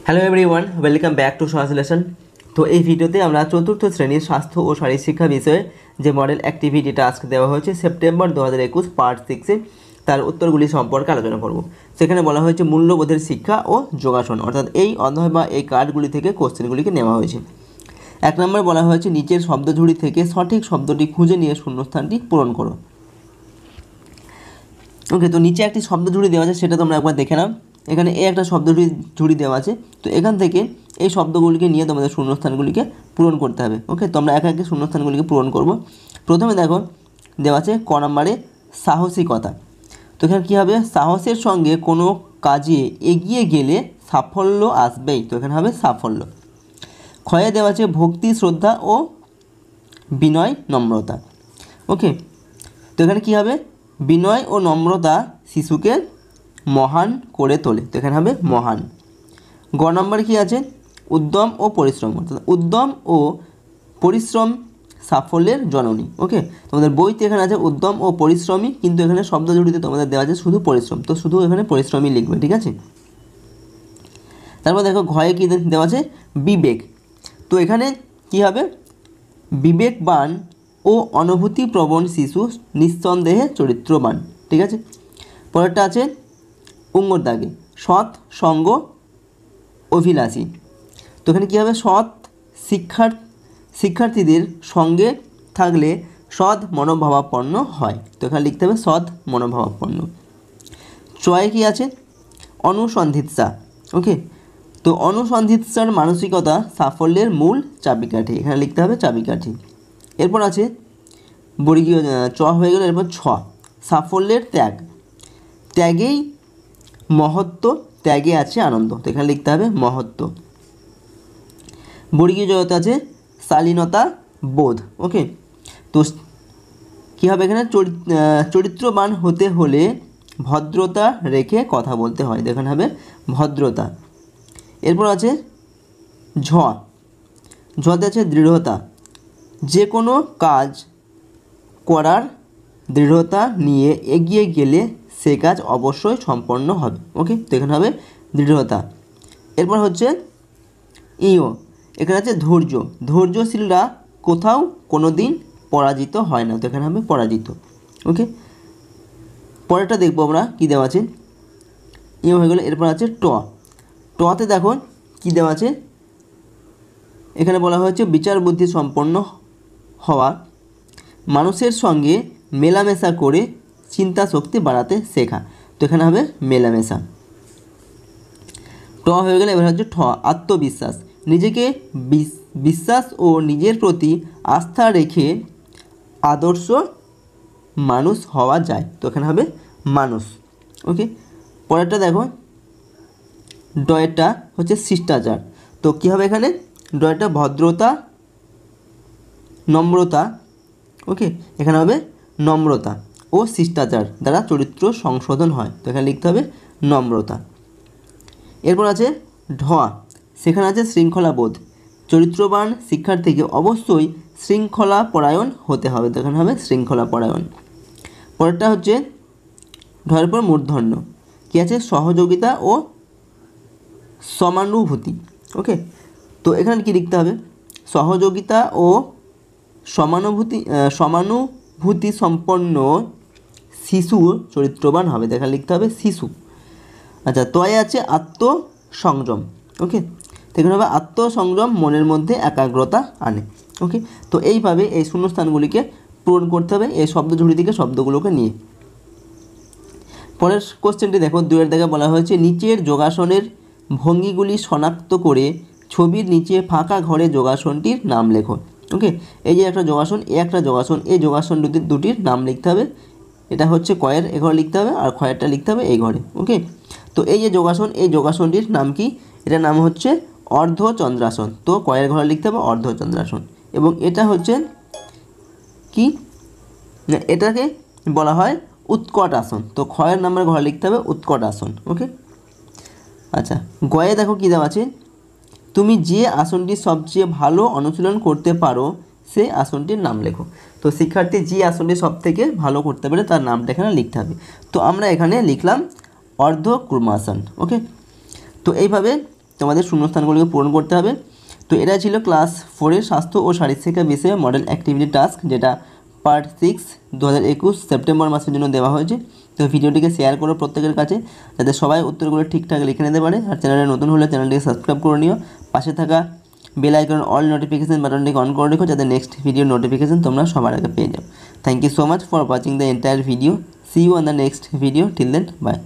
Hello everyone, welcome back to translation. তো এই ভিডিওতে আমরা চতুর্থ শ্রেণীর স্বাস্থ্য ও শারীরিক শিক্ষা বিষয়ে যে মডেল অ্যাক্টিভিটি টাস্ক দেওয়া হয়েছে সেপ্টেম্বর 2021 পার্ট 6-এ তার উত্তরগুলি সম্পর্কে আলোচনা করব। সেখানে বলা হয়েছে মূল্যবোধের শিক্ষা ও যোগাসন, অর্থাৎ এই অধ্যায় বা এই কার্ডগুলি থেকে কোশ্চেনগুলিকে নেওয়া হয়েছে। 1 নম্বর বলা হয়েছে নিচের শব্দঝুড়ি থেকে সঠিক শব্দটি খুঁজে নিয়ে শূন্যস্থানটি পূরণ করো। ওকে, তো নিচে একটি শব্দঝুড়ি দেওয়া আছে, সেটা তোমরা একবার দেখে নাও। এখানে একটা শব্দঝুড়ি দেওয়া আছে, তো এখান থেকে এই শব্দগুলিকে নিয়ে তোমাদের শূন্যস্থানগুলিকে পূরণ করতে হবে। ওকে, তো আমরা একে একে শূন্যস্থানগুলিকে পূরণ করব। প্রথমে দেখো দেওয়া আছে ক নম্বরে সাহসিকতা। তো এখানে কী হবে, সাহসের সঙ্গে কোনো কাজে এগিয়ে গেলে সাফল্য আসবেই, তো এখানে হবে সাফল্য। ক্ষয়ে দেওয়া আছে ভক্তি, শ্রদ্ধা ও বিনয়, নম্রতা। ওকে, তো এখানে কী হবে, বিনয় ও নম্রতা শিশুকে মহান করে তোলে, তো এখানে হবে মহান। গ নম্বরে কী আছে, উদ্যম ও পরিশ্রম, অর্থাৎ উদ্যম ও পরিশ্রম সাফল্যের জননী। ওকে, তোমাদের বইতে এখানে আছে উদ্যম ও পরিশ্রমী, কিন্তু এখানে শব্দজুড়িতে তোমাদের দেওয়া আছে শুধু পরিশ্রম, তো শুধু এখানে পরিশ্রমী লিখবে, ঠিক আছে। তারপর দেখো ঘয়ে কী দেওয়া আছে, বিবেক। তো এখানে কী হবে, বিবেকবান ও অনুভূতিপ্রবণ শিশু নিঃসন্দেহে চরিত্রবান, ঠিক আছে। পরেরটা আছে উঙ্গর দাগে সৎ সঙ্গ অভিলাষী। তো এখানে কী হবে, সৎ শিক্ষার্থীদের সঙ্গে থাকলে সৎ মনোভাবাপন্ন হয়, তো এখানে লিখতে হবে সৎ মনোভাবাপন্ন। চয়ে কী আছে, অনুসন্ধিৎসা। ওকে, তো অনুসন্ধিৎসার মানসিকতা সাফল্যের মূল চাবিকাঠি, এখানে লিখতে হবে চাবিকাঠি। এরপর আছে বর্গীয় চ হয়ে গেল, এরপর ছ সাফল্যের ত্যাগ। ত্যাগেই মহত্ব, ত্যাগে আছে আনন্দ, তো এখানে লিখতে হবে মহত্ব। বর্গীয় জগতে আছে শালীনতা বোধ। ওকে, তো কী হবে, এখানে চরিত্রবান হতে হলে ভদ্রতা রেখে কথা বলতে হয়, তো এখানে হবে ভদ্রতা। এরপর আছে ঝতে আছে দৃঢ়তা। যে কোনো কাজ করার দৃঢ়তা নিয়ে এগিয়ে গেলে সে কাজ অবশ্যই সম্পন্ন হবে। ওকে, তো এখানে হবে দৃঢ়তা। এরপর হচ্ছে এখানে আছে ধৈর্যশীলরা কোথাও কোনো দিন পরাজিত হয় না, তো এখানে হবে পরাজিত। ওকে, পরেরটা দেখবো আমরা কী দেওয়া আছে, হয়ে গেলো। এরপর আছে টতে দেখো কী দেওয়া আছে, এখানে বলা হয়েছে বিচার বুদ্ধি সম্পন্ন হওয়া, মানুষের সঙ্গে মেলামেশা করে চিন্তা শক্তি বাড়াতে শেখা, তো এখানে হবে মেলামেশা। ট হয়ে গেলে এবার হচ্ছে ঠ আত্মবিশ্বাস। নিজেকে বিশ্বাস ও নিজের প্রতি আস্থা রেখে আদর্শ মানুষ হওয়া যায়, তো এখানে হবে মানুষ। ওকে, পরেরটা দেখো ডয়টা হচ্ছে শিষ্টাচার। তো কী হবে, এখানে ডয়টা ভদ্রতা নম্রতা। ওকে, এখানে হবে নম্রতা ও শিষ্টাচার দ্বারা চরিত্র সংশোধন হয়, তো এখানে লিখতে হবে নম্রতা। এরপর আছে ঢোয়া, সেখানে আছে শৃঙ্খলাবোধ। চরিত্রবান শিক্ষার্থীকে অবশ্যই শৃঙ্খলাপরায়ণ হতে হবে, তো এখানে হবে শৃঙ্খলাপরায়ণ। পরেরটা হচ্ছে ঢয়ের পর মূর্ধন্য, কী আছে সহযোগিতা ও সমানুভূতি। ওকে, তো এখানে কি লিখতে হবে, সহযোগিতা ও সমানুভূতি সম্পন্ন শিশু চরিত্রবান হবে, দেখা লিখতে হবে শিশু। আচ্ছা, তয়ে আছে আত্মসংযম। ওকে, তো এখানে হবে আত্মসংযম মনের মধ্যে একাগ্রতা আনে। ওকে, তো এইভাবে এই শূন্যস্থানগুলিকে পূরণ করতে হবে এই শব্দঝুড়ি থেকে শব্দগুলোকে নিয়ে। পরের কোশ্চেনটি দেখো, 2-এর দাগে বলা হয়েছে নিচের যোগাসনের ভঙ্গিগুলি শনাক্ত করে ছবির নিচে ফাঁকা ঘরে যোগাসনটির নাম লেখো। ওকে, এই যে একটা যোগাসন, একটা যোগাসন, এই যোগাসন দুটির নাম লিখতে হবে। এটা হচ্ছে কয়ের এ ঘরে লিখতে হবে, আর ক্ষয়েরটা লিখতে হবে এই ঘরে। ওকে, তো এই যে যোগাসন, এই যোগাসনটির নাম কি, এটার নাম হচ্ছে অর্ধচন্দ্রাসন, তো কয়ের ঘরে লিখতে হবে অর্ধচন্দ্রাসন। এবং এটা হচ্ছে কি, এটাকে বলা হয় উৎকট আসন, তো ক্ষয়ের নামের ঘরে লিখতে হবে উৎকট আসন। ওকে, আচ্ছা, গয়ে দেখো কী দেওয়া আছে, তুমি যে আসনটি সবচেয়ে ভালো অনুশীলন করতে পারো সেই আসনটির নাম লেখো। তো শিক্ষার্থী যে আসনটি সব থেকে ভালো করতে পারে তার নামটা এখানে লিখতে হবে। তো আমরা এখানে লিখলাম অর্ধ কুর্মাসন। ওকে, তো এইভাবে তোমাদের শূন্যস্থানগুলিকে পূরণ করতে হবে। তো এটা ছিল ক্লাস 4-এর স্বাস্থ্য ও শারীরশিক্ষা বিষয়ে মডেল অ্যাক্টিভিটি টাস্ক, যেটা পার্ট 6 2021 সেপ্টেম্বর মাসের জন্য দেওয়া হয়েছে। তো ভিডিওটিকে শেয়ার করো প্রত্যেকের কাছে, যাতে সবাই উত্তরগুলো ঠিকঠাক লিখে নিতে পারে। আর চ্যানেলে নতুন হলে চ্যানেলটিকে সাবস্ক্রাইব করে নিও, পাশে থাকা বেল আইকন অল নোটিফিকেশন বাটনটিকে অন করে রেখো, যাতে নেক্সট ভিডিও নোটিফিকেশন তোমরা সবার আগে পেয়ে যাও। Thank you so much for watching the entire video. See you on the next video. Till then, by.